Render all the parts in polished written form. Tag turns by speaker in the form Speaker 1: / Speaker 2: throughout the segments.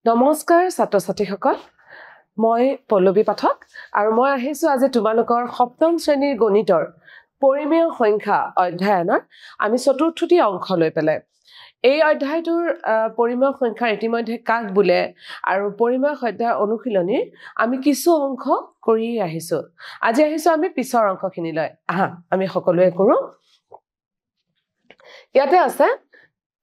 Speaker 1: নমস্কাৰ ছাত্ৰ-ছাত্ৰীসকল মই পল্লৱী পাঠক আৰু মই আহিছো আজি তোমালোকৰ সপ্তম শ্ৰেণীৰ গণিতৰ পৰিমেয় সংখ্যা অধ্যয়নৰ আমি চতুৰ্থটি অংশ লৈ পেলাই এই অধ্যায়টোৰ পৰিমেয় সংখ্যা ইতিমধ্যে কাক বোলে আৰু পৰিমেয় সংখ্যাৰ অনুশীলনী আমি কিছু অংশ কৰি আহিছো আজি আহিছো আমি পিছৰ অংশখিনিলৈ আমি সকলোৱে কৰো ইয়াতে আছে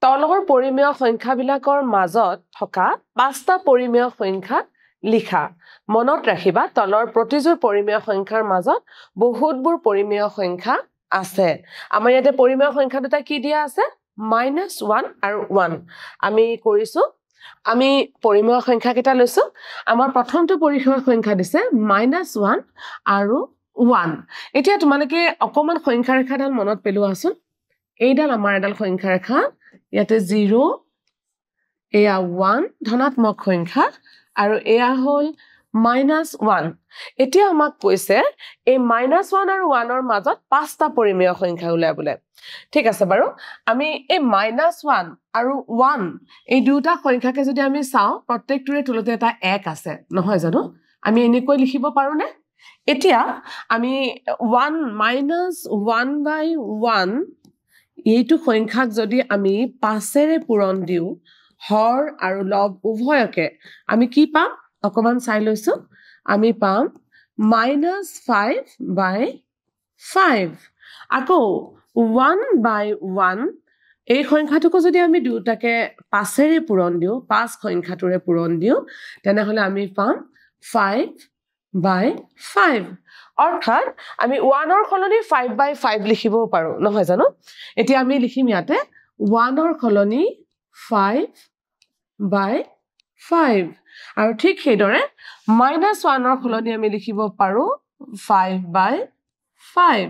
Speaker 1: তলৰ পৰিমেয় সংখ্যাবিলাকৰ মাজত থকা পাঁচটা পৰিমেয় সংখ্যা লিখা মনত ৰাখিবা তলৰ প্ৰতিযোৰ পৰিমেয় সংখ্যাৰ মাজত বহুতবোৰ পৰিমেয় সংখ্যা আছে আমাৰ ইয়াতে পৰিমেয় সংখ্যা দুটা কি দিয়া আছে -1 আৰু 1 আমি কৰিছো আমি পৰিমেয় সংখ্যা কেইটা লৈছো আমাৰ প্ৰথমটো পৰিমেয় সংখ্যা দিছে -1 আৰু 1 এতিয়া তোমালোকে অকমান সংখ্যা ৰেখাডাল মনত পেলোৱাছোন এইডাল আমাৰ এডাল সংখ্যা ৰেখা ইয়াতে 0 এয়া 1 ধনাত্মক সংখ্যা আৰু এয়া হল -1 এতিয়া আমাক কৈছে এই -1 আৰু 1 ৰ মাজত পাঁচটা পৰিমেয় সংখ্যা উলিয়াবলে ঠিক আছে বাৰু আমি এই -1 আৰু 1 এই দুটা সংখ্যাকে যদি আমি চাও প্ৰত্যেকটোৰে তুলতে এটা 1 আছে নহয় জানো আমি এনেকৈ লিখিব পাৰো নে এতিয়া আমি 1 এইটো সংখ্যাক যদি আমি 5ৰে পূৰণ দিও হৰ আৰু লব উভয়কে আমি কি পাম অকমান চাই লৈছো আমি পাম -5/5 আকৌ 1/1 এই সংখ্যাটোক যদি আমি দুটাকে 5ৰে পূৰণ দিও 5 সংখ্যাটোৰে পূৰণ দিও তেনেহলে আমি পাম 5/5 অৰ্থাৎ আমি 1 ৰ খলনি 5/5 লিখিবও পাৰো নহয় জানো এতিয়া আমি লিখিম ইয়াতে 1 ৰ খলনি 5/5 আৰু ঠিক সেইদৰে -1 ৰ খলনি আমি লিখিব পাৰো 5/5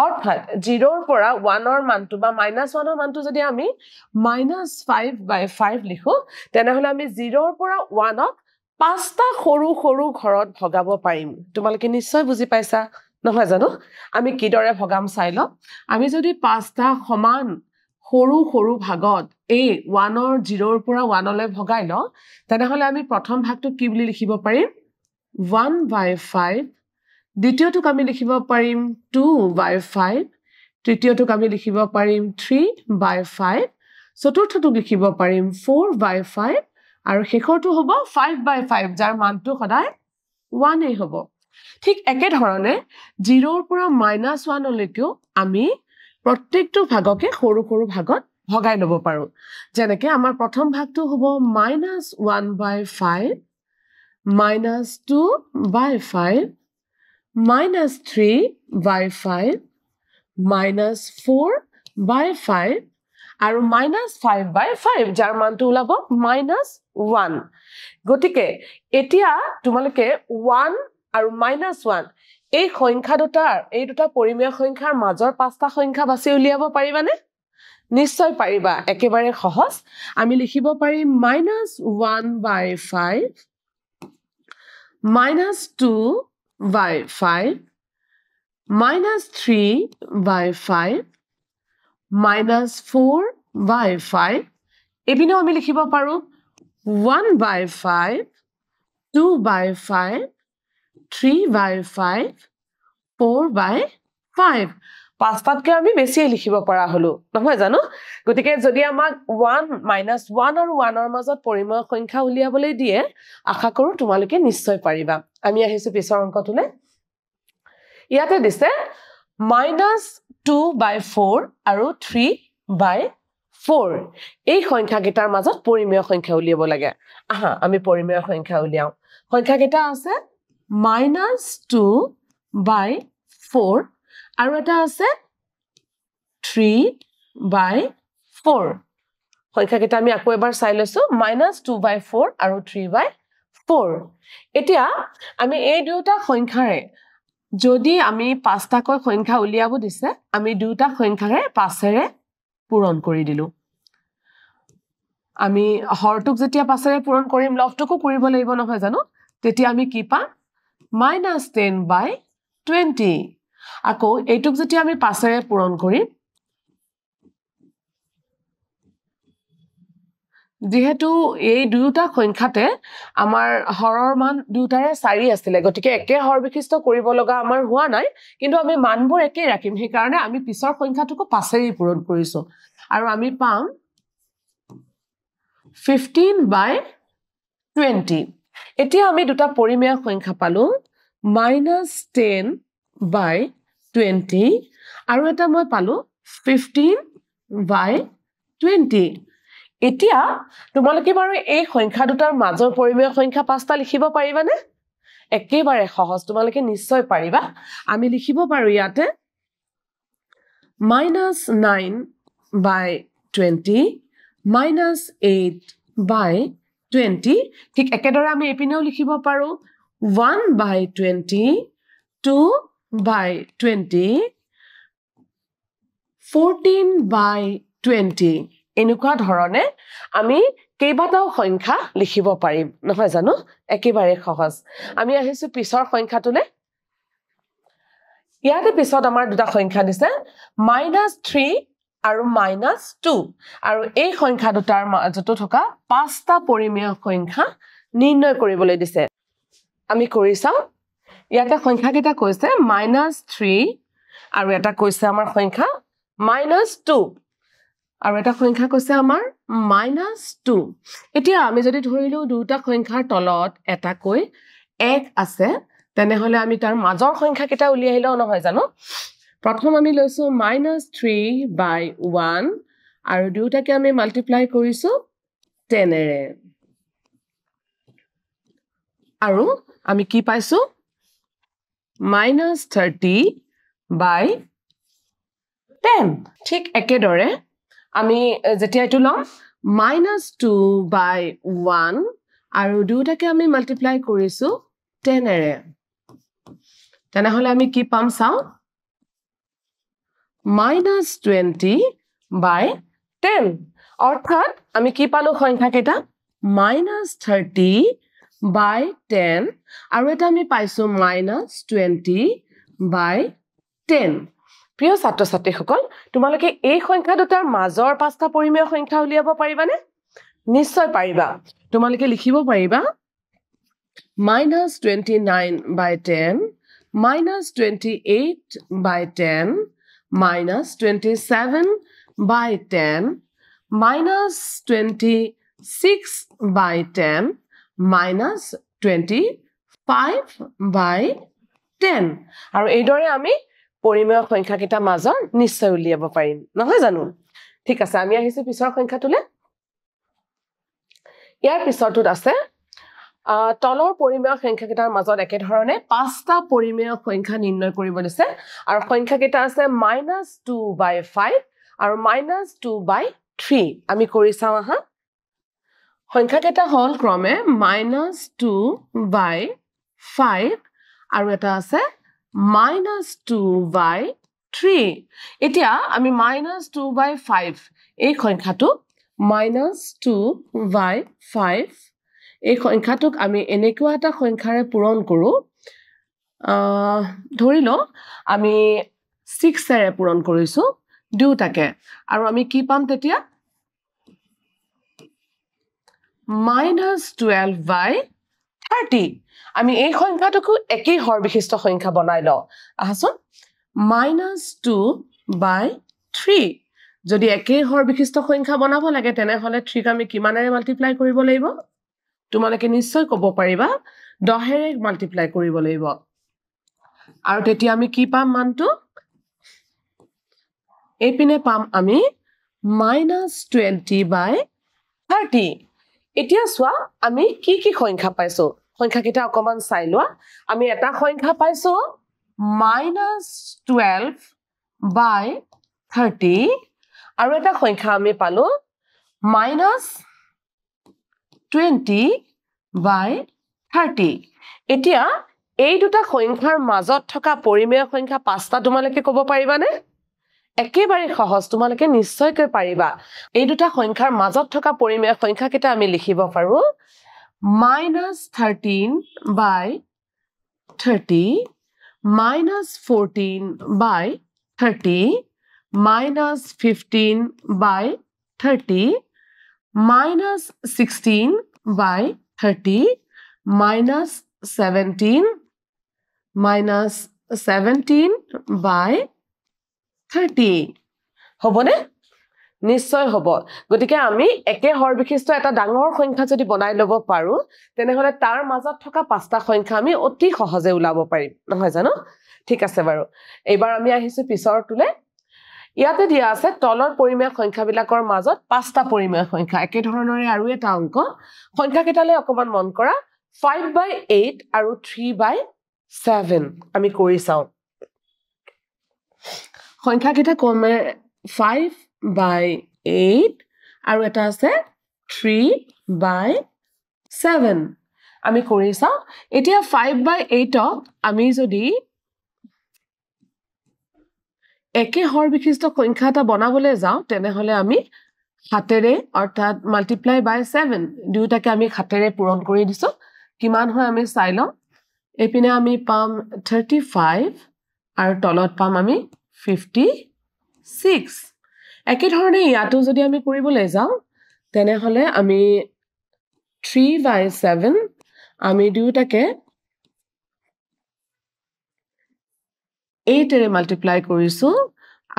Speaker 1: অৰ্থাৎ 0 ৰ পৰা 1 ৰ মানটো বা -1 ৰ মানটো যদি আমি -5/5 লিখো তেনেহলে আমি 0 ৰ পৰা 1 ক পাঁচটা সৰু সৰু ঘৰত ভগাব পাৰিম তোমালোকে নিশ্চয় বুজি পাইছা নহয় জানো আমি কিদৰে ভগাম চাই লও আমি যদি পাঁচটা সমান সৰু সৰু ভাগত এই 1 ৰ 0 ৰ পৰা 1 লৈ ভগাই লও তেনেহলে আমি প্ৰথম ভাগটো কি বুলি লিখিব পাৰিম 1/5 দ্বিতীয়টোক আমি লিখিব পাৰিম 2/5 তৃতীয়টোক আমি লিখিব পাৰিম 3/5 চতুৰ্থটোক লিখিব পাৰিম 4/5 আৰু শেষৰটো হ'ব 5/5 যাৰ মানটো সদায় 1 এ হ'ব ঠিক একে ধৰণে 0 ৰ পৰা -1 লৈকেও আমি প্ৰত্যেকটো ভাগকে সৰু সৰু ভাগত ভগাই লব পাৰো যেনেকৈ আমাৰ প্ৰথম ভাগটো হ'ব -1/5 -2/5 -3/5 -4/5 আৰু -5/5 যাৰ মানটো ওলাব -1 গতিকে এতিয়া তোমালোকে 1 আৰু -1 এই সংখ্যা দুটাৰ এই দুটা পৰিমেয় সংখ্যাৰ মাজৰ পাঁচটা সংখ্যা বাছি উলিয়াব পাৰিবানে নিশ্চয় পাৰিবা একেবাৰে সহজ আমি লিখিব পাৰিম -1/5 -2/5 -3/5 -4/5 এপিনেও আমি লিখিব পাৰো 1/5 2/5 3/5 4/5 পাঁচটাতকৈ আমি বেছি লিখিব পৰা হলো নহয় জানো গতিকে যদি আমাক 1 আৰু 1 ৰ মাজত পৰিমেয় সংখ্যা উলিয়াবলৈ দিয়ে আশা কৰো তোমালোকে নিশ্চয় পাৰিবা আমি আহিছো পিছৰ অংকটোলৈ ইয়াতে দিছে -2/4 আৰু 3/4 এই সংখ্যা কেইটাৰ মাজত পৰিমেয় সংখ্যা উলিয়াব লাগে আমি পৰিমেয় সংখ্যা উলিয়াও সংখ্যা কেইটা আছে -2/4 আৰু এটা আছে 3/4 সংখ্যা কেইটা আমি আকৌ এবাৰ চাই লৈছো -2/4 আৰু 3/4 এতিয়া আমি এই দুটা সংখ্যাৰে যদি আমি পাঁচটাকৈ সংখ্যা উলিয়াব দিছে আমি দুটা সংখ্যাৰে 5ৰে পূৰণ কৰি দিলো আমি হৰটোক যেতিয়া 5ৰে পূৰণ কৰিম লবটোকো কৰিব লাগিব নহয় জানো তেতিয়া আমি কি পাম -10/20 আকৌ এইটোক যেতিয়া আমি 5ৰে পূৰণ কৰিম যেহেতু এই দুয়োটা সংখ্যাতে আমাৰ হৰৰ মান দুটাৰে 4 আছিল গতিকে একে হৰ বিশিষ্ট কৰিব লগা আমাৰ হোৱা নাই কিন্তু আমি মানবোৰ একে ৰাখিম সেই কাৰণে আমি পিছৰ সংখ্যাটোক 5 এৰি পূৰণ কৰিছো আৰু আমি পাম 15/20 এতিয়া আমি দুটা পৰিমেয় সংখ্যা পালো -10/20 আৰু এটা মই পালো 15/20 এতিয়া তোমালোকে বাৰু এই সংখ্যা দুটাৰ মাজৰ পৰিমেয় সংখ্যা পাঁচটা লিখিব পাৰিবানে একেবাৰে সহজ তোমালোকে নিশ্চয় পাৰিবা আমি লিখিব পাৰো ইয়াতে -9/20 -8/20 ঠিক একেদৰে আমি এপিনেও লিখিব পাৰো 1/20 2/20 14/20 এনেকুৱা ধৰণে আমি কেইবাটাও সংখ্যা লিখিব পাৰিম নহয় জানো একেবাৰে সহজ আমি আহিছো পিছৰ সংখ্যাটোলে ইয়াতে পিছত আমাৰ দুটা সংখ্যা দিছে -3 আৰু -2 আৰু এই সংখ্যা দুটাৰ মাজত থকা পাঁচটা পৰিমেয় সংখ্যা নিৰ্ণয় কৰিবলৈ দিছে আমি কৰি চাও ইয়াতে সংখ্যা কেইটা কৈছে -3 আৰু এটা কৈছে আমাৰ সংখ্যা -2 আৰু এটা সংখ্যা কৈছে আমাৰ -2 এতিয়া আমি যদি ধৰিলো দুটা সংখ্যাৰ তলত এটা কৈ 1 আছে তেনেহলে আমি তাৰ মাজৰ সংখ্যা কেইটা উলিয়াইলো নহয় জানো প্ৰথম আমি লৈছো -3/1 আৰু দুটাকে আমি মাল্টিপ্লাই কৰিছো 10 এৰে আৰু আমি কি পাইছো -30/10 ঠিক একেদৰে আমি যেতিয়া এটো লম -2/1 আৰু দুটাকে আমি মাল্টিপ্লাই কৰিছো 10 এৰে তেনেহলে আমি কি পাম চাও -20/10 অৰ্থাৎ আমি কি পালো সংখ্যা কেইটা -30/10 আৰু এটা আমি পাইছো -20/10 প্ৰিয় ছাত্ৰ ছাত্ৰীসকল তোমালোকে এই সংখ্যা দুটাৰ মাজৰ পাঁচটা পৰিমেয় সংখ্যা উলিয়াব পাৰিবানে নিশ্চয় পাৰিবা তোমালোকে লিখিব পাৰিবা -29/10 -28/10 -27/10 -26/10 -25/10 আৰু এইদৰে আমি পৰিমেয় সংখ্যা কেইটা মাজৰ নিশ্চয় উলিয়াব পাৰিম নহয় জানো ঠিক আছে আমি আহিছো পিছৰ সংখ্যাটোলে ইয়াৰ পিছৰটোত আছে তলৰ পৰিমেয় সংখ্যা কেইটাৰ মাজত একে ধৰণে পাঁচটা পৰিমেয় সংখ্যা নিৰ্ণয় কৰিব দিছে আৰু সংখ্যা কেইটা আছে -2/5 আৰু -2/3 আমি কৰি চাও আহা সংখ্যা কেইটা হল ক্ৰমে -2/5 আৰু এটা আছে -2/3 এতিয়া আমি -2/5 এই সংখ্যাটো -2/5 এই সংখ্যাটোক আমি এনেকুৱা এটা সংখ্যাৰে পূৰণ কৰো ধৰিলো আমি 6 এৰে পূৰণ কৰিছো দুটাকে আৰু আমি কি পাম তেতিয়া -12/30 আমি এই সংখ্যাটোকো একই হৰ বিশিষ্ট সংখ্যা বনাই লও আহাচোন -2/3 যদি একই হৰ বিশিষ্ট সংখ্যা বনাব লাগে তেনেহলে 3 ক আমি কিমানেৰে মাল্টিপ্লাই কৰিব লাগিব তোমালোকে নিশ্চয় ক'ব পাৰিবা 10 এৰে মাল্টিপ্লাই কৰিব লাগিব আৰু তেতিয়া আমি কি পাম মানটো এই পিনে পাম আমি -20/30 এতিয়া চোৱা আমি কি কি সংখ্যা পাইছো সংখ্যা কেইটা অকমান চাই লোৱা আমি এটা সংখ্যা পাইছো -12/30 আৰু এটা সংখ্যা আমি পালো -20/30 এতিয়া এই দুটা সংখ্যাৰ মাজত থকা পৰিমেয় সংখ্যা পাঁচটা তোমালোকে ক'ব পাৰিবানে একেবাৰে সহজ তোমালোকে নিশ্চয়কৈ পাৰিবা এই দুটা সংখ্যাৰ মাজত থকা পৰিমেয় সংখ্যা কেইটা আমি লিখিব পাৰো -13/30 -14/30 -15/30 minus 16 by 30 minus 17 minus 17 by 30 হবনে নিশ্চয় হব গতিকে আমি একে হৰ বিশিষ্ট এটা ডাঙৰ সংখ্যা যদি বনাই লব পাৰো তেনেহলে তাৰ মাজত থকা পাঁচটা সংখ্যা আমি অতি সহজে উলাব পাৰিম নহয় জানো ঠিক আছে বাৰু এবাৰ আমি আহিছো পিছৰ তুলে ইয়াতে দিয়া আছে তলৰ পৰিমেয় সংখ্যাবিলাকৰ মাজত পাঁচটা পৰিমেয় সংখ্যা একে ধৰণৰে আৰু এটা অংক সংখ্যা কেটালে অকমান মন কৰা 5/8 আৰু 3/7 আমি কৰি চাও সংখ্যা কেটা কমে 5/8 আৰু এটা আছে 3/7 আমি কৰি চাও এতিয়া 5/8 আমি যদি একে হৰ বিশিষ্ট সংখ্যা এটা বনাবলৈ যাও তেনেহলে আমি হাতেৰে অৰ্থাৎ মাল্টিপ্লাই বাই 7 দুটাকে আমি হাতেৰে পূৰণ কৰি দিছো কিমান হয় আমি চাই লম এপিনে আমি পাম 35 আৰু তলত পাম আমি 56 একে ধৰণে ইয়াতো যদি আমি কৰিবলৈ যাও তেনেহলে আমি 3/7 আমি দুটাকে 8 এৰে মাল্টিপ্লাই কৰিছো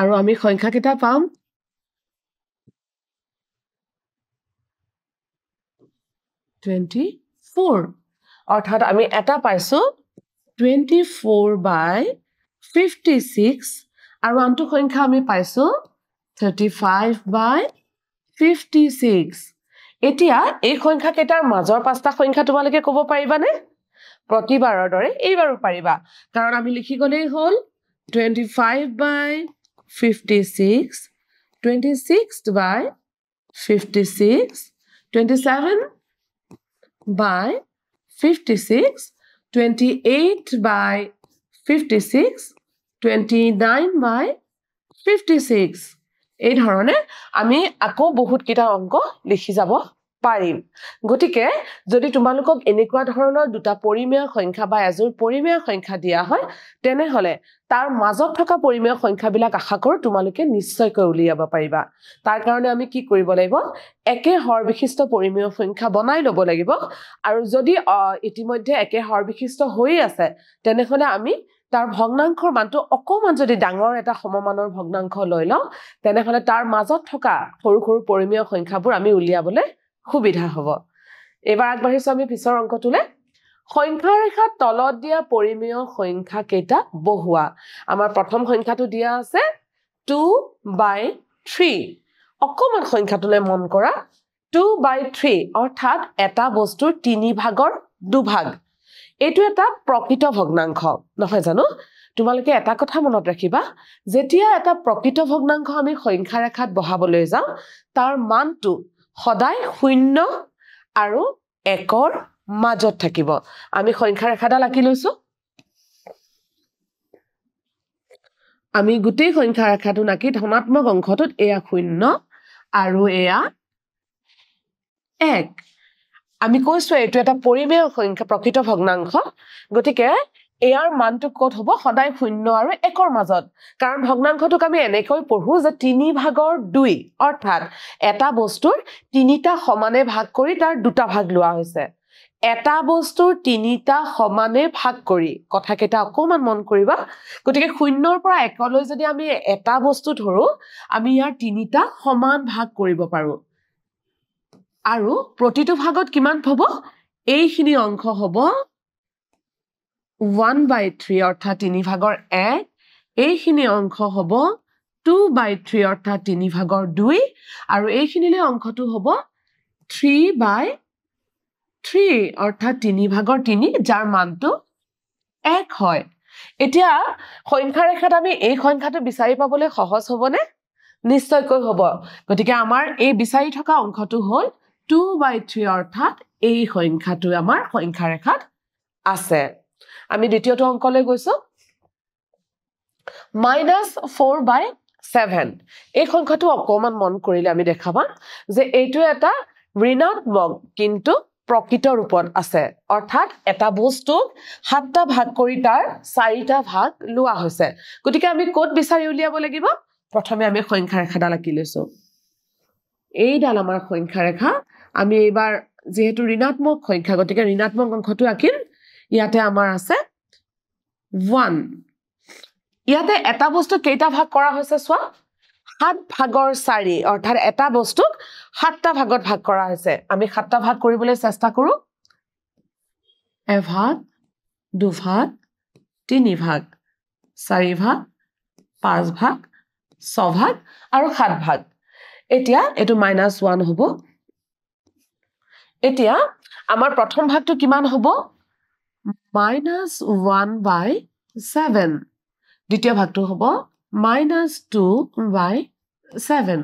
Speaker 1: আৰু আমি সংখ্যা কেটা পাম 24 অৰ্থাৎ আমি এটা পাইছো 24/56 আৰু আনটো সংখ্যা আমি পাইছো 35/56 এতিয়া এই সংখ্যা কেটাৰ মাজৰ পাঁচটা সংখ্যা তোমালোকে ক'ব পাৰিবানে প্ৰতিবাৰৰ দৰে এইবাৰো পাৰিবা কাৰণ আমি লিখি গলেই হ'ল 25/56 26/56 27/56 28/56 29/56 এই ধৰণে আমি আকৌ বহুত কিটা অংক লিখি যাব পাৰিম গতিকে যদি তোমালোকক এনেকুৱা ধৰণৰ দুটা পৰিমেয় সংখ্যা বা এজোৰ পৰিমেয় সংখ্যা দিয়া হয় তেনেহলে তাৰ মাজত থকা পৰিমেয় সংখ্যাবিলাক আশা কৰো তোমালোকে নিশ্চয়কৈ উলিয়াব পাৰিবা তাৰ কাৰণে আমি কি কৰিব লাগিব একে হৰ বিশিষ্ট পৰিমেয় সংখ্যা বনাই লব লাগিব আৰু যদি ইতিমধ্যে একে হৰ বিশিষ্ট হৈ আছে তেনেহলে আমি তাৰ ভগ্নাংশৰ মানটো অকমান যদি ডাঙৰ এটা সমমানৰ ভগ্নাংশ লৈ লও তেনেহলে তাৰ মাজত থকা সৰু সৰু পৰিমেয় সংখ্যাবোৰ আমি উলিয়াবলৈ সুবিধা হ'ব এবাৰ আগবাঢ়িছো আমি পিছৰ অংকটোলে সংখ্যা ৰেখাৰ তলত দিয়া পৰিমেয় সংখ্যা কেটা বহুৱা আমাৰ প্ৰথম সংখ্যাটো দিয়া আছে 2/3 অকমান সংখ্যাটোলে মন কৰা 2/3 অৰ্থাৎ এটা বস্তুৰ 3 ভাগৰ 2 ভাগ এইটো এটা প্ৰকৃত ভগ্নাংশ নহয় জানো তোমালোকে এটা কথা মনত ৰাখিবা যেতিয়া এটা প্ৰকৃত ভগ্নাংশ আমি সংখ্যা ৰেখাত বহাবলৈ যাও তাৰ মানটো সদায় 0 আৰু 1ৰ মাজত থাকিব আমি সংখ্যা ৰেখাডাল আঁকি লৈছো আমি গোটেই সংখ্যা ৰেখাটো আঁকি ধনাত্মক অংশটোত এয়া 0 আৰু এয়া 1 আমি কৈছো এটো এটা পৰিমেয় সংখ্যা প্ৰকৃত ভগ্নাংশ গতিকে এয়াৰ মানটো কত হ'ব সদায় 0 আৰু 1ৰ মাজত কাৰণ ভগ্নাংশটোক আমি এনেকৈ পঢ়ো যে 3 ভাগৰ 2 অৰ্থাৎ এটা বস্তুৰ 3টা সমানে ভাগ কৰি তাৰ দুটা ভাগ লোৱা হৈছে এটা বস্তুৰ 3টা সমানে ভাগ কৰি কথা কেটা অকমান মন কৰিবা গতিকে 0ৰ পৰা 1লৈ যদি আমি এটা বস্তু ধৰো আমি ইয়াৰ 3টা সমান ভাগ কৰিব পাৰো আৰু প্ৰতিটো ভাগত কিমান হ'ব এইখিনি অংশ হ'ব 1/3 অৰ্থাৎ 3 ভাগৰ 1 এইখিনি অংশ হ'ব 2/3 অৰ্থাৎ 3 ভাগৰ 2 আৰু এইখিনিলে অংশটো হ'ব 3/3 অৰ্থাৎ 3 ভাগৰ 3 যাৰ মানটো 1 হয় এতিয়া সংখ্যা ৰেখাত আমি এই সংখ্যাটো বিচাৰি পাবলৈ সহজ হ'বনে নিশ্চয়কৈ হ'ব গতিকে আমাৰ এই বিচাৰি থকা অংশটো হ'ল 2/3 অৰ্থাৎ এই সংখ্যাটো আমাৰ সংখ্যা ৰেখাত আছে আমি দ্বিতীয়টো অংকলৈ গৈছো -4/7 এই সংখ্যাটো অকমান মন কৰিলে আমি দেখাবা যে এইটো এটা ঋণাত্মক কিন্তু প্ৰকৃত ৰূপত আছে অৰ্থাৎ এটা বস্তু 7টা ভাগ কৰি তাৰ 4টা ভাগ লোৱা হৈছে গতিকে আমি কোড বিচাৰি উলিয়াব লাগিব প্ৰথমে আমি সংখ্যা ৰেখাডাল আঁকি লৈছো এইডাল আমাৰ সংখ্যা ৰেখা আমি এইবাৰ যেহেতু ঋণাত্মক সংখ্যা গতিকে ঋণাত্মক অংশটো আঁকিম ইয়াতে আমাৰ আছে 1 ইয়াতে এটা বস্তু কেইটা ভাগ কৰা হৈছে চোৱা 7 ভাগৰ 4 অৰ্থাৎ এটা বস্তুক 7টা ভাগত ভাগ কৰা হৈছে আমি 7টা ভাগ কৰিবলৈ চেষ্টা কৰো এভাগ দুভাগ তিনি ভাগ 4 ভাগ 5 ভাগ 6 ভাগ আৰু 7 ভাগ এতিয়া এটো -1 হ'ব এতিয়া আমাৰ প্ৰথম ভাগটো কিমান হ'ব -1/7 দ্বিতীয় ভাগটো হ'ব -2/7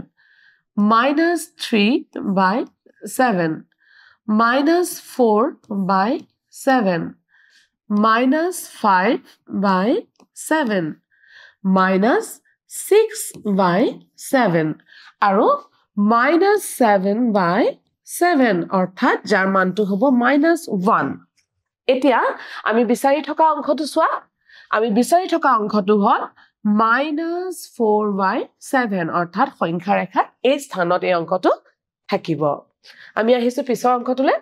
Speaker 1: -3/7 -4/7 -5/7 -6/7 আৰু -7/7 অৰ্থাৎ যাৰ মানটো হ'ব -1 এতিয়া আমি বিচাৰি থকা অংকটো চোৱা আমি বিচাৰি থকা অংকটো হ'ল -4/7 অৰ্থাৎ সংখ্যা ৰেখাত এই স্থানত এই অংকটো থাকিব আমি আহিছো পিছৰ অংকটোলৈ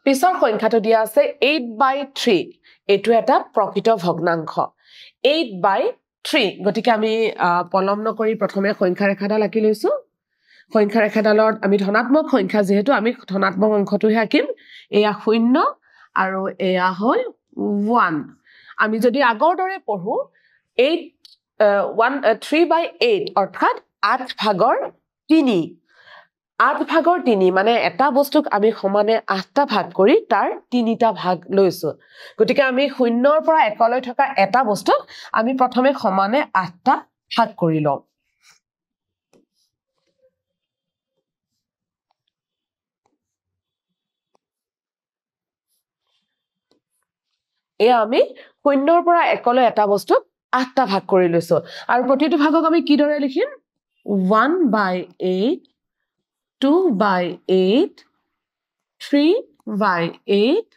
Speaker 1: পিছৰ সংখ্যাটো দিয়া আছে 8/3 এটো এটা প্ৰকৃত ভগ্নাংশ 8/3 গতিকে আমি পলম নকৰি প্ৰথমে সংখ্যা ৰেখাডাল আঁকি লৈছো সংখ্যা ৰেখাডালত আমি ধনাত্মক সংখ্যা যেহেতু আমি ধনাত্মক অংশটোহে আঁকিম এয়া 0 আৰু এয়া হ'ল 1 আমি যদি আগৰ দৰে পঢ়ো 3/8 অৰ্থাৎ 8 ভাগৰ 3 8 ভাগৰ 3 মানে এটা বস্তুক আমি সমানে 8টা ভাগ কৰি তাৰ 3টা ভাগ লৈছো গতিকে আমি 0 পৰা 1 লৈ থকা এটা বস্তুক আমি প্ৰথমে সমানে 8টা ভাগ কৰি লওঁ এয়া আমি 0 পৰা 1 লৈ এটা বস্তুক 8টা ভাগ কৰি লৈছো আৰু প্ৰতিটো ভাগক আমি কি দৰে লিখিম 1/8 2/8 3/8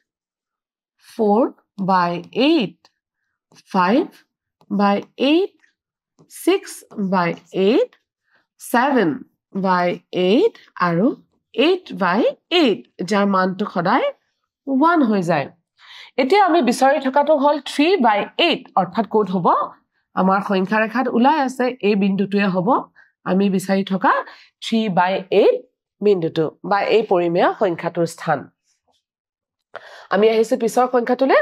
Speaker 1: 4/8 5/8 6/8 7/8 আৰু 8/8 যাৰ মানটো সদায় 1 হৈ যায় এতিয়া আমি বিচাৰি থকাটো হ'ল 3/8 অৰ্থাৎ কোড হ'ব আমাৰ সংখ্যা ৰেখাত ওলাই আছে এই বিন্দুটোৱে হ'ব আমি বিচাৰি থকা 3/8 বিন্দুটো বা এই পৰিমেয় সংখ্যাটোৰ স্থান আমি আহিছো পিছৰ সংখ্যাটোলৈ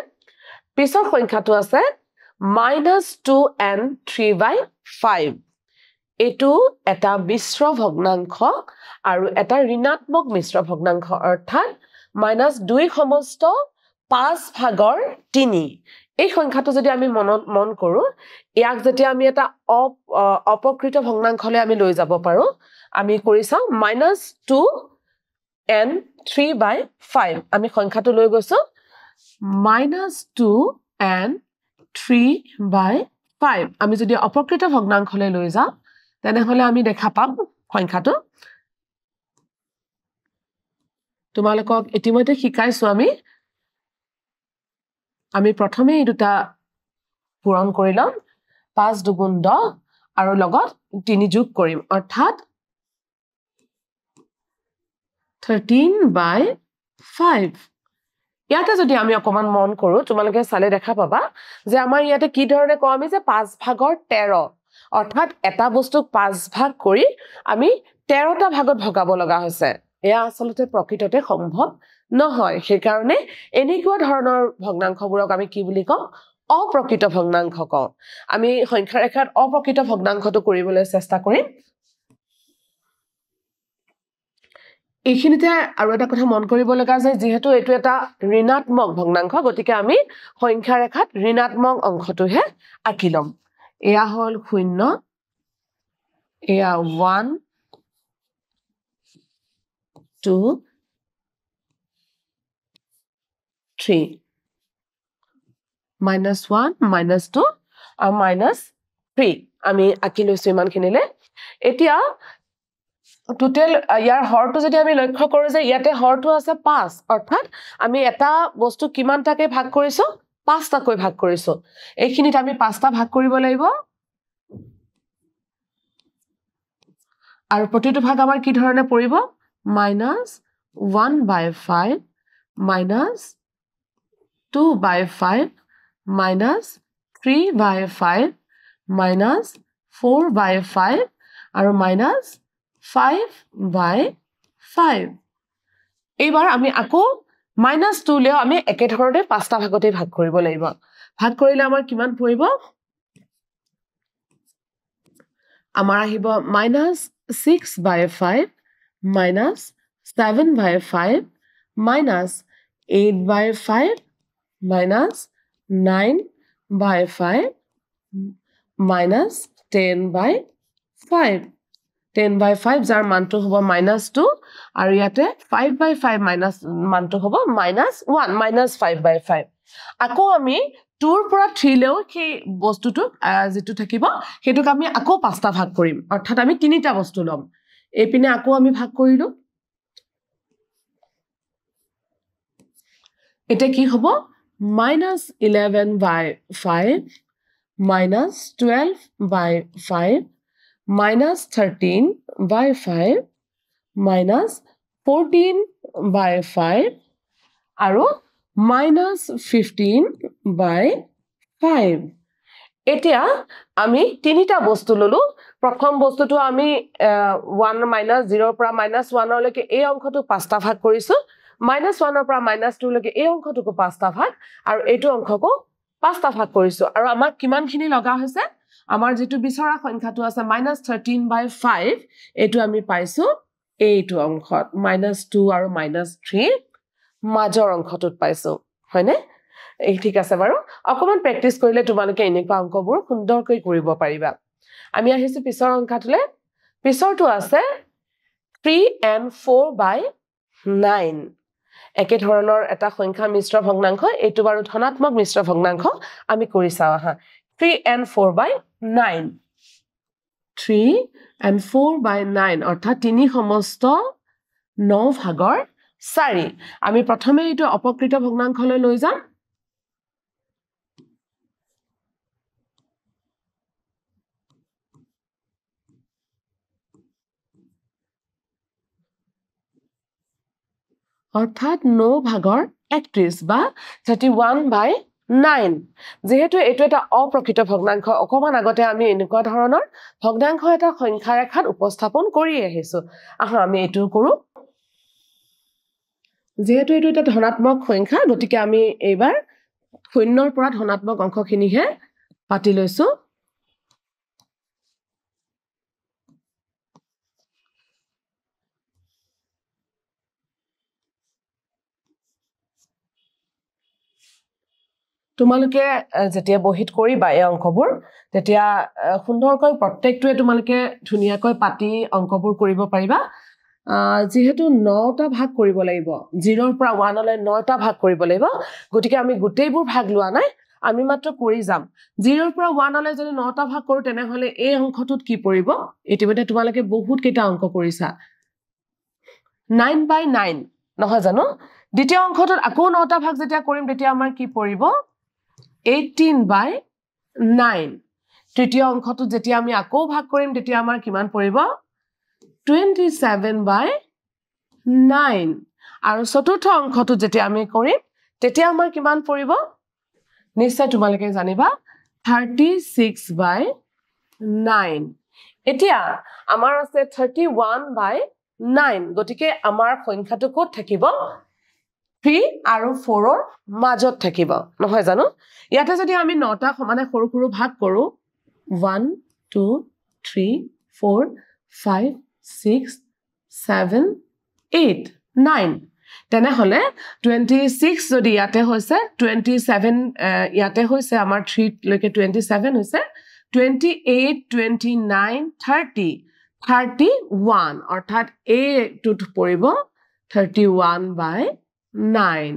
Speaker 1: পিছৰ সংখ্যাটো আছে -2 and 3/5 এটো এটা মিশ্ৰ ভগ্নাংশ আৰু এটা ঋণাত্মক মিশ্ৰ ভগ্নাংশ অৰ্থাৎ -2 সমস্ত 5 ভাগৰ 3 এই সংখ্যাটো যদি আমি মন কৰো ইয়াক যেতিয়া আমি এটা অপকৃত ভগ্নাংশলৈ আমি লৈ যাব পাৰো আমি কৰি চাও -2 and 3/5 আমি সংখ্যাটো লৈ গৈছো -2 and 3/5 আমি যদি অপকৃত ভগ্নাংশলৈ লৈ যাও তেনেহলে আমি দেখা পাম সংখ্যাটো তোমালোকক ইতিমধ্যে শিকাইছো আমি প্ৰথমে এই দুটা পূৰণ কৰি লম 5 × 2 = 10 আৰু লগত 3 যোগ কৰিম অৰ্থাৎ 13/5 ইয়াতে যদি আমি অকমান মন কৰো তোমালোকে চালে দেখা পাবা যে আমাৰ ইয়াতে কি ধৰণে কওঁ আমি যে 5 ভাগৰ 13 অৰ্থাৎ এটা বস্তুক 5 ভাগ কৰি আমি 13টা ভাগত ভগাব লগা হৈছে এয়া আসলতে প্ৰকৃততে সম্ভৱ নহয় সেই কাৰণে এনেকুৱা ধৰণৰ ভগ্নাংশবোৰক আমি কি বুলি কওঁ অপ্ৰকৃত ভগ্নাংশ কওঁ আমি সংখ্যা ৰেখাত অপ্ৰকৃত ভগ্নাংশটো কৰিবলৈ চেষ্টা কৰিম এইখিনিতে আৰু এটা কথা মন কৰিব লগা যে যেহেতু এটো এটা ঋণাত্মক ভগ্নাংশ গতিকে আমি সংখ্যা ৰেখাত ঋণাত্মক অংশটোহে আঁকি লম এয়া হ'ল 0 এয়া 1 2 3 -1 -2 আৰু -3 আমি আঁকি লৈছো ইমানখিনিলে এতিয়া টোটাল ইয়াৰ হৰটো যদি আমি লক্ষ্য কৰো যে ইয়াতে হৰটো আছে 5 অৰ্থাৎ আমি এটা বস্তু কিমানটাকে ভাগ কৰিছো 5টাকৈ ভাগ কৰিছো এইখিনিত আমি 5টা ভাগ কৰিব লাগিব আৰু প্ৰতিটো ভাগ আমাৰ কি ধৰণে পৰিব -1/5 -2/5 -3/5 -4/5 আৰু -5/5 এইবাৰ আমি আকৌ -2 লেও আমি একে ধৰণে পাঁচটা ভাগতে ভাগ কৰিব লাগিব ভাগ কৰিলে আমাৰ কিমান পৰিব আমাৰ আহিব -6/5 -7/5 -8/5 -9/5 -10/5 10/5 যাৰ মানটো হ'ব -2 আৰু ইয়াতে 5/5 মানটো হ'ব -1 -5/5 আকৌ আমি 2 ৰ পৰা 3 লেও সেই বস্তুটো যেটো থাকিব হেতুক আমি আকৌ পাঁচটা ভাগ কৰিম অৰ্থাৎ আমি তিনিটা বস্তু লম এইপিনে আকৌ আমি ভাগ কৰিলো এটা কি হ'ব -11/5 -12/5 -13/5 -14/5 আৰু -15/5 এতিয়া আমি তিনিটা বস্তু ললো প্ৰথম বস্তুটো আমি 1 -0 পৰা -1 লৈকে এই অংকটো পাঁচটা ভাগ কৰিছো -1 পৰা -2 লৈকে এই অংকটোকো পাঁচটা ভাগ আৰু এইটো অংককো পাঁচটা ভাগ কৰিছো আৰু আমাক কিমানখিনি লগা হৈছে আমাৰ যেটো বিচৰা সংখ্যাটো আছে -13/5 এইটো আমি পাইছো এইটো অংকত -2 আৰু -3 মাজৰ অংকটোত পাইছো হয়নে এই ঠিক আছে বাৰু অকমান প্ৰেক্টিস কৰিলে তোমালোকে এনেকুৱা অংকবোৰ সুন্দৰকৈ কৰিব পাৰিবা আমি আহিছো পিছৰ অংকটোলে পিছৰটো আছে 3n4/9 একে ধৰণৰ এটা সংখ্যা মিশ্ৰ ভগ্নাংশ এইটো বাৰু ধনাত্মক মিশ্ৰ ভগ্নাংশ আমি কৰি চাও আহা 3n4/9 3n4/9 অৰ্থাৎ 3 সমস্ত 9 ভাগৰ 4 আমি প্ৰথমে এইটো অপকৃত ভগ্নাংশলৈ লৈ যাম অৰ্থাৎ 9 ভাগৰ 31 বা 31/9 যেহেতু এটো এটা অপ্ৰকৃত ভগ্নাংশ অকমান আগতে আমি এনেকুৱা ধৰণৰ ভগ্নাংশ এটা সংখ্যা ৰেখাত উপস্থাপন কৰি আহিছো আহা আমি এটো কৰো যেহেতু এটো এটা ধনাত্মক সংখ্যা গতিকে আমি এইবাৰ শূন্যৰ পৰা ধনাত্মক অংকখিনিহে পাতি লৈছো তোমালোকে যেতিয়া বহিত কৰিবা এই অংকবোৰ তেতিয়া সুন্দৰকৈ প্ৰত্যেকটোৱে তোমালোকে ধুনিয়াকৈ পাতি অংকবোৰ কৰিব পাৰিবা যেহেতু 9টা ভাগ কৰিব লাগিব 0 ৰ পৰা 1 লৈ 9টা ভাগ কৰিব লাগিব গতিকে আমি গোটেইবোৰ ভাগ লোৱা নাই আমি মাত্ৰ কৰি যাম 0 ৰ পৰা 1 লৈ যদি 9টা ভাগ কৰো তেনে হলে এই অংকটোত কি পৰিব ইতিমধ্যে তোমালোকে বহুত কেইটা অংক কৰিছা 9/9 নহয় জানো দ্বিতীয় অংকটোত আকৌ 9টা ভাগ যেতিয়া কৰিম তেতিয়া আমাৰ কি পৰিব 18/9 তৃতীয় অংকটোত যেতিয়া আমি আকৌ ভাগ কৰিম তেতিয়া আমাৰ কিমান পৰিব 27/9 আৰু চতুৰ্থ অংকটোত যেতিয়া আমি কৰিম তেতিয়া আমাৰ কিমান পৰিব নিশ্চয় তোমালোকে জানিবা 36/9 এতিয়া আমাৰ আছে 31/9 গতিকে আমাৰ সংখ্যাটো ক'ত থাকিব 3 আৰু 4 ৰ মাজত থাকিব নহয় জানো ইয়াতে যদি আমি 9টা সমানে সৰু সৰু ভাগ কৰো 1 2 3 4 5 6 7 8 9 তেনে হলে 26 যদি ইয়াতে হৈছে 27 ইয়াতে হৈছে আমাৰ 3 লৈকে 27 হৈছে 28 29 30 31 অৰ্থাৎ a টুট পৰিব 31/9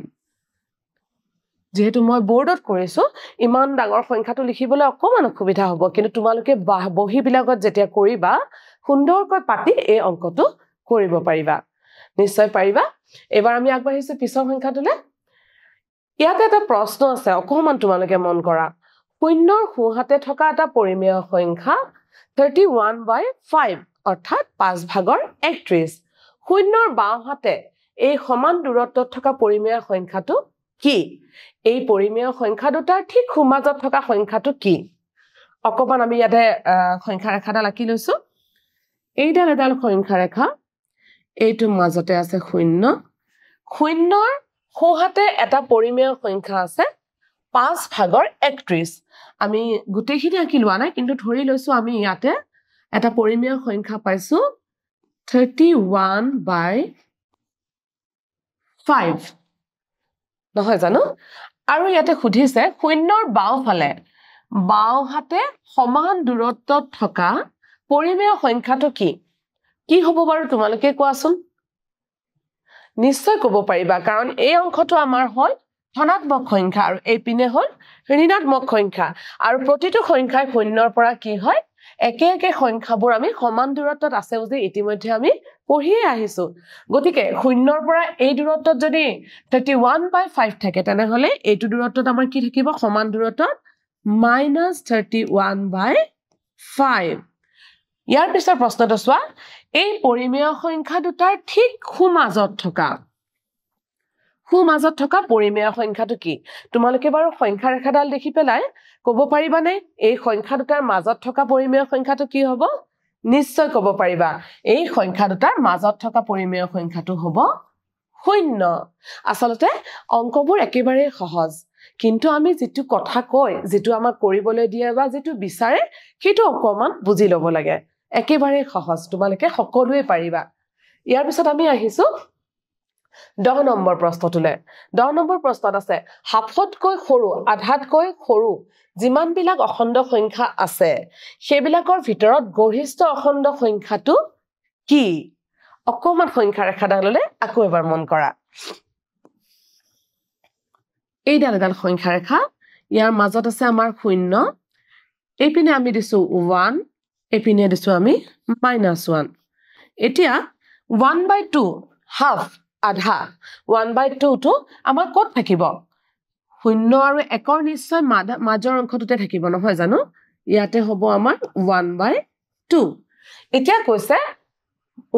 Speaker 1: যেহেতু মই বোৰ্ডত কৰিছো ইমান ডাঙৰ সংখ্যাটো লিখিবলৈ অকমান অসুবিধা হ'ব কিন্তু তোমালোকে বহি বিলাকত যেতিয়া কৰিবা সুন্দৰকৈ পাতি এই অংকটো কৰিব পাৰিবা নিশ্চয় পাৰিবা এবাৰ আমি আগবাঢ়িছো পিছৰ সংখ্যাটোলে ইয়াতে এটা প্ৰশ্ন আছে অকমান তোমালোকে মন কৰা শূন্যৰ সোঁহাতে থকা এটা পৰিমেয় সংখ্যা 31/5 অৰ্থাৎ 5/31 শূন্যৰ বাওঁহাতে এই সমান দূৰত্বত থকা পৰিমেয় সংখ্যাটো কি এই পৰিমেয় সংখ্যা দুটাৰ ঠিক সোঁমাজত থকা সংখ্যাটো কি অকমান আমি ইয়াতে সংখ্যা ৰেখাডাল আঁকি লৈছো এইডাল এডাল সংখ্যা ৰেখা এইটো মাজতে আছে শূন্য শূন্যৰ সোঁহাতে এটা পৰিমেয় সংখ্যা আছে 5/31 আমি গুটেইখিনি আঁকি লোৱা নাই কিন্তু ধৰি লৈছো আমি ইয়াতে এটা পৰিমেয় সংখ্যা পাইছো 31/5 নহয় জানো আৰু ইয়াতে সুধিছে শূন্যৰ বাওঁফালে বাওঁহাতে সমান দূৰত্বত থকা পৰিমেয় সংখ্যাটো কি হ'ব বাৰু তোমালোকে কোৱাচোন নিশ্চয় ক'ব পাৰিবা কাৰণ এই অংকটো আমাৰ হ'ল ধনাত্মক সংখ্যা আৰু এই পিনে হ'ল ঋণাত্মক সংখ্যা আৰু প্ৰতিটো সংখ্যাই শূন্যৰ পৰা কি হয় একে একে সংখ্যাবোৰ আমি সমান দূৰত্বত আছে যে ইতিমধ্যে আমি পঢ়িয়ে আহিছো গতিকে শূন্যৰ পৰা এই দূৰত্বত যদি 31/5 থাকে তেনেহলে এইটো দূৰত্বত আমাৰ কি থাকিব সমান দূৰত্বত -31/5 ইয়াৰ পিছৰ প্ৰশ্নটো চোৱা এই পৰিমেয় সংখ্যা দুটাৰ ঠিক সোঁমাজত থকা পৰিমেয় সংখ্যাটো কি তোমালোকে বাৰু সংখ্যা ৰেখাডাল দেখি পেলাই ক'ব পাৰিবানে এই সংখ্যা দুটাৰ মাজত থকা পৰিমেয় সংখ্যাটো কি হ'ব নিশ্চয় ক'ব পাৰিবা এই সংখ্যা দুটাৰ মাজত থকা পৰিমেয় সংখ্যাটো হ'ব শূন্য আচলতে অংকবোৰ একেবাৰে সহজ কিন্তু আমি যেটো কথা কয় যেটো আমাক কৰিবলৈ দিয়ে বা যেটো বিচাৰে সেইটো অকমান বুজি ল'ব লাগে একেবাৰে সহজ তোমালোকে সকলোৱে পাৰিবা ইয়াৰ পিছত আমি আহিছো 10 নম্বৰ প্ৰশ্নটোলে 10 নম্বৰ প্ৰশ্নত আছে হাফতকৈ সৰু আধাতকৈ সৰু যিমান বিলাক অখণ্ড সংখ্যা আছে সেইবিলাকৰ ভিতৰত গৰিষ্ঠ অখণ্ড সংখ্যাটো কি অকমান সংখ্যা ৰেখাডাললে আকৌ এবাৰ মন কৰা এইডাল এডাল সংখ্যা ৰেখা ইয়াৰ মাজত আছে আমাৰ শূন্য এইপিনে আমি দিছো 1 এইপিনে দিছো আমি -1 এতিয়া 1/2 হাফ আধা 1/2 টো আমাৰ ক'ত থাকিব শূন্য আৰু একৰ নিশ্চয় মাজৰ অংশটোতে থাকিব নহয় জানো ইয়াতে হ'ব আমাৰ 1/2 এতিয়া কৈছে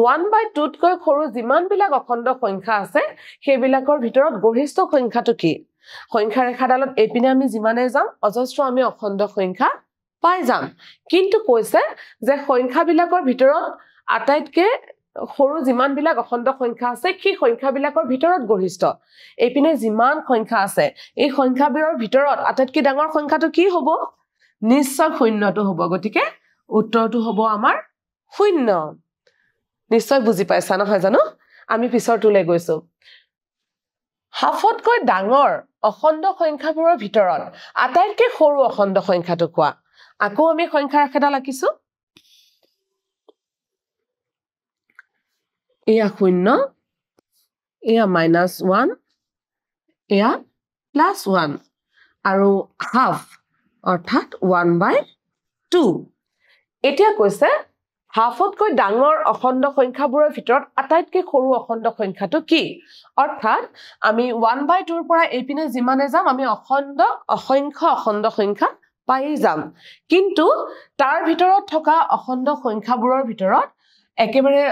Speaker 1: 1/2 তকৈ সৰু যিমান বিলাক অখণ্ড সংখ্যা আছে সেইবিলাকৰ ভিতৰত গৰিষ্ঠ সংখ্যাটো কি সংখ্যা ৰেখাডালত এইপিনে আমি যিমানে যাম অজস্ৰ আমি অখণ্ড সংখ্যা পাই যাম কিন্তু কৈছে যে সংখ্যাবিলাকৰ ভিতৰত আটাইতকৈ সৰু যিমান বিলাক অখণ্ড সংখ্যা আছে সেই সংখ্যাবিলাকৰ ভিতৰত গৰিষ্ঠ এইপিনে যিমান সংখ্যা আছে এই সংখ্যাবোৰৰ ভিতৰত আটাইতকৈ ডাঙৰ সংখ্যাটো কি হ'ব নিশ্চয় শূন্যটো হ'ব গতিকে উত্তৰটো হ'ব আমাৰ শূন্য নিশ্চয় বুজি পাইছা নহয় জানো আমি পিছৰটোলৈ গৈছো হাফতকৈ ডাঙৰ অখণ্ড সংখ্যাবোৰৰ ভিতৰত আটাইতকৈ সৰু অখণ্ড সংখ্যাটো কোৱা আকৌ আমি সংখ্যা ৰেখাডাল আঁকিছো এয়া শূন্য এয়া -1 এয়া +1 আৰু হাফ অৰ্থাৎ 1/2 এতিয়া কৈছে হাফতকৈ ডাঙৰ অখণ্ড সংখ্যাবোৰৰ ভিতৰত আটাইতকৈ সৰু অখণ্ড সংখ্যাটো কি অৰ্থাৎ আমি 1/2 ৰ পৰা এইপিনে যিমানে যাম আমি অসংখ্য অখণ্ড সংখ্যা পাই যাম কিন্তু তাৰ ভিতৰত থকা অখণ্ড সংখ্যাবোৰৰ ভিতৰত একেবাৰে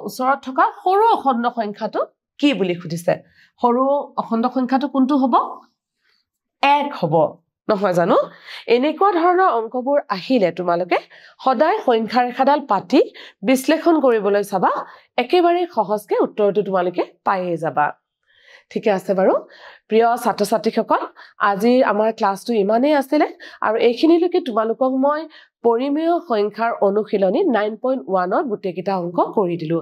Speaker 1: ওচৰত থকা সৰু অখণ্ড সংখ্যাটো কি বুলি সুধিছে সৰু অখণ্ড সংখ্যাটো কোনটো হ'ব 1 হ'ব নহয় জানো এনেকুৱা ধৰণৰ অংকবোৰ আহিলে তোমালোকে সদায় সংখ্যা ৰেখাডাল পাতি বিশ্লেষণ কৰিবলৈ চাবা একেবাৰে সহজকৈ উত্তৰটো তোমালোকে পাইয়ে যাবা ঠিক আছে বাৰু প্ৰিয় ছাত্ৰ ছাত্ৰীসকল আজি আমাৰ ক্লাছটো ইমানেই আছিল আৰু এইখিনিলৈকে তোমালোকক মই পৰিমেয় সংখ্যাৰ অনুশীলনী 9.1 ৰ গুটেকিটা অংক কৰি দিলো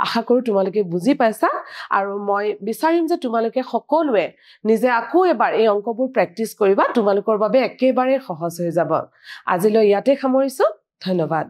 Speaker 1: আশা কৰো তোমালোকে বুজি পাইছা আৰু মই বিচাৰিম যে তোমালোকে সকলোৱে নিজে আকৌ এবাৰ এই অংকবোৰ প্ৰেক্টিছ কৰিবা তোমালোকৰ বাবে একেবাৰে সহজ হৈ যাব আজিলৈ ইয়াতে সামৰিছো ধন্যবাদ